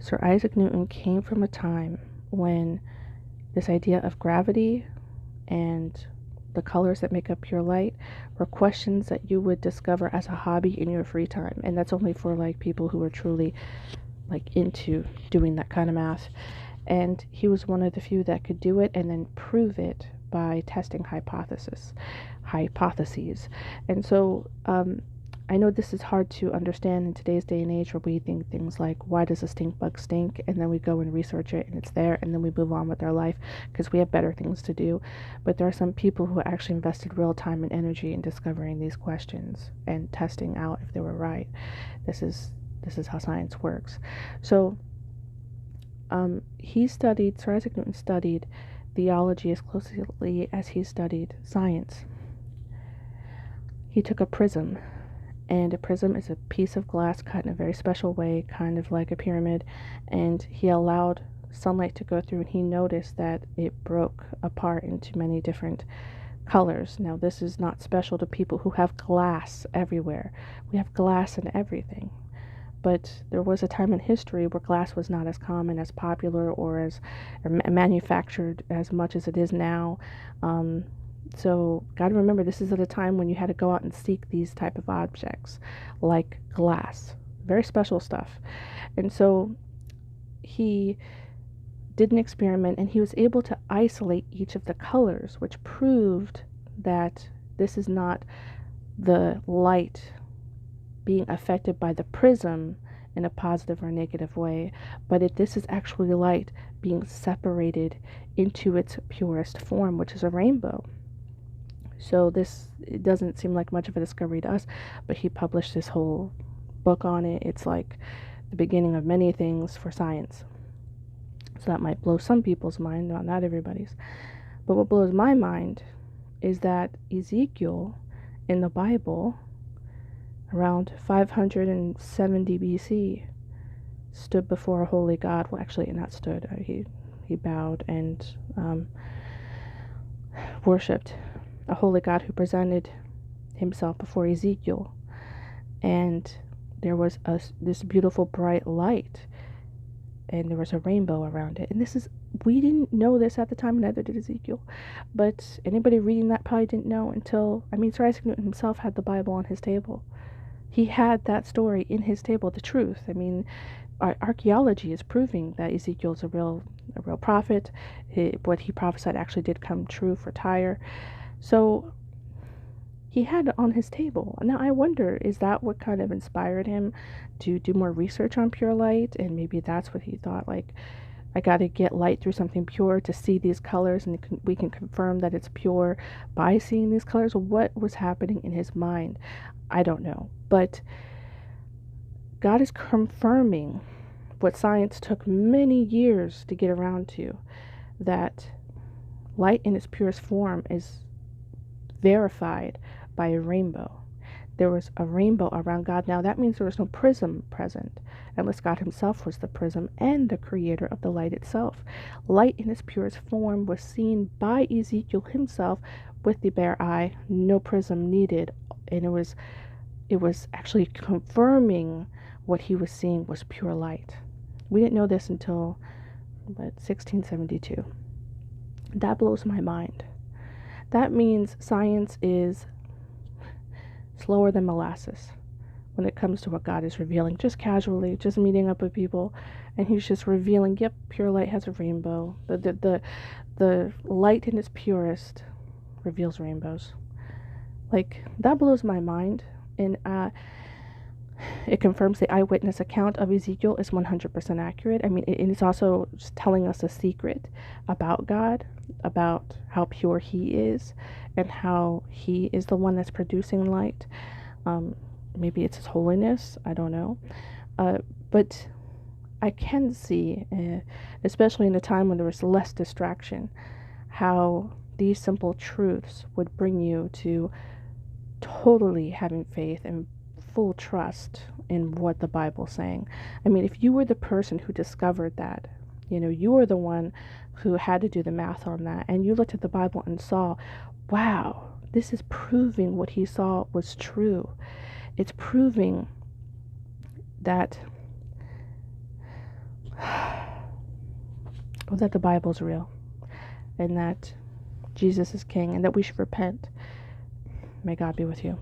Sir Isaac Newton came from a time when this idea of gravity and the colors that make up pure light were questions that you would discover as a hobby in your free time. And that's only for like people who are truly like into doing that kind of math. And he was one of the few that could do it and then prove it by testing hypotheses. And so I know this is hard to understand in today's day and age, where we think things like, why does a stink bug stink? And then we go and research it and it's there, and then we move on with our life because we have better things to do. But there are some people who actually invested real time and energy in discovering these questions and testing out if they were right. This is how science works. So Sir Isaac Newton studied theology as closely as he studied science. He took a prism, and a prism is a piece of glass cut in a very special way, kind of like a pyramid, and he allowed sunlight to go through, and he noticed that it broke apart into many different colors. Now, this is not special to people who have glass everywhere. We have glass in everything. But there was a time in history where glass was not as common, as popular, or manufactured as much as it is now. So got to remember, this is at a time when you had to go out and seek these type of objects like glass, very special stuff. And so he did an experiment, and he was able to isolate each of the colors, which proved that this is not the light being affected by the prism in a positive or negative way, but this is actually light being separated into its purest form, which is a rainbow. So it doesn't seem like much of a discovery to us, but he published this whole book on it. It's like the beginning of many things for science. So that might blow some people's mind, not everybody's. But what blows my mind is that Ezekiel in the Bible, around 570 BC, stood before a holy God. Well, actually, not stood. He bowed and worshipped a holy God who presented himself before Ezekiel. And there was this beautiful bright light, and there was a rainbow around it. And we didn't know this at the time, neither did Ezekiel. But anybody reading that probably didn't know until, Sir Isaac Newton himself had the Bible on his table. He had that story in his table, the truth. Archeology is proving that Ezekiel is a real prophet. What he prophesied actually did come true for Tyre. So he had it on his table. Now I wonder, is that what kind of inspired him to do more research on pure light? And maybe that's what he thought, like, I got to get light through something pure to see these colors, and we can confirm that it's pure by seeing these colors. What was happening in his mind? I don't know. But God is confirming what science took many years to get around to, that light in its purest form is verified by a rainbow. There was a rainbow around God. Now that means there was no prism present, unless God himself was the prism and the creator of the light itself. Light in its purest form was seen by Ezekiel himself with the bare eye, no prism needed, and it was actually confirming what he was seeing was pure light. We didn't know this until 1672. That blows my mind. That means science is slower than molasses when it comes to what God is revealing, just casually, just meeting up with people, and he's just revealing, yep, pure light has a rainbow. The light in its purest reveals rainbows. Like, that blows my mind. And it confirms the eyewitness account of Ezekiel is 100% accurate. It's also just telling us a secret about God, about how pure he is, and how he is the one that's producing light. Maybe it's his holiness, I don't know. But I can see, especially in a time when there was less distraction, how these simple truths would bring you to totally having faith and full trust in what the Bible's saying. If you were the person who discovered that, you were the one who had to do the math on that, and you looked at the Bible and saw, wow, this is proving what he saw was true. It's proving that or that the Bible's real, and that Jesus is King, and that we should repent. May God be with you.